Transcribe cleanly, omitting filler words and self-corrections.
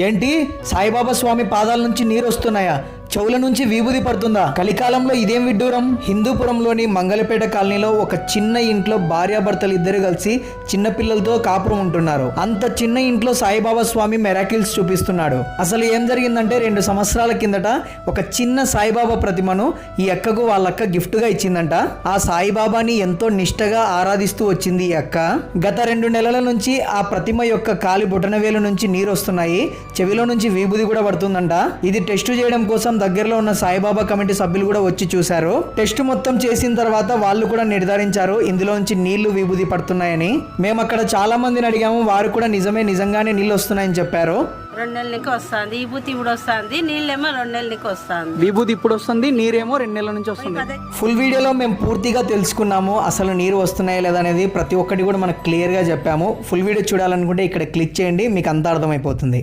ఏంటి సాయిబాబా స్వామి పాదాల నుంచి నీరు వస్తున్నాయా? చెవుల నుంచి విభూది పడుతుందా? కలికాలంలో ఇదేం విడ్డూరం? హిందూపురంలోని మంగళపేట కాలనీలో ఒక చిన్న ఇంట్లో భార్యాభర్తలు ఇద్దరు కలిసి చిన్న పిల్లలతో కాపురం ఉంటున్నారు. అంత చిన్న ఇంట్లో సాయిబాబా స్వామి మెరాకిల్స్ చూపిస్తున్నాడు. అసలు ఏం జరిగిందంటే 2 సంవత్సరాల కిందట ఒక చిన్న సాయిబాబా ప్రతిమను ఈ అక్కకు వాళ్ళక్క గిఫ్ట్ గా ఇచ్చిందంట. ఆ సాయిబాబాని ఎంతో నిష్టగా ఆరాధిస్తూ వచ్చింది ఈ అక్క. గత 2 నెలల నుంచి ఆ ప్రతిమ యొక్క కాలి బొటనవేలు నుంచి నీరు వస్తున్నాయి, చెవిలో నుంచి విభూది కూడా పడుతుందంట. ఇది టెస్ట్ చేయడం కోసం దగ్గరలో ఉన్న సాయిబాబా కమిటీ సభ్యులు కూడా వచ్చి చూశారు. టెస్ట్ మొత్తం చేసిన తర్వాత వాళ్ళు కూడా నిర్ధారించారు ఇందులో నుంచి నీళ్లు విభూది పడుతున్నాయని. మేము అక్కడ చాలా మందిని అడిగాము, వారు కూడా నిజంగానే నీళ్ళు వస్తున్నాయని చెప్పారు. 2 నెలలకి వస్తుంది, విభూతి ఇప్పుడు వస్తుంది, నీళ్ళేమో 2 నెలలకి వస్తుంది. విభూతి ఇప్పుడు వస్తుంది, నీరేమో 2 నెలల నుంచి వస్తుంది. ఫుల్ వీడియోలో మేము పూర్తిగా తెలుసుకున్నాము అసలు నీరు వస్తున్నాయా లేదా అనేది. ప్రతి ఒక్కటి కూడా మనకు క్లియర్ గా చెప్పాము. ఫుల్ వీడియో చూడాలనుకుంటే ఇక్కడ క్లిక్ చేయండి, మీకు అంతా అర్థమైపోతుంది.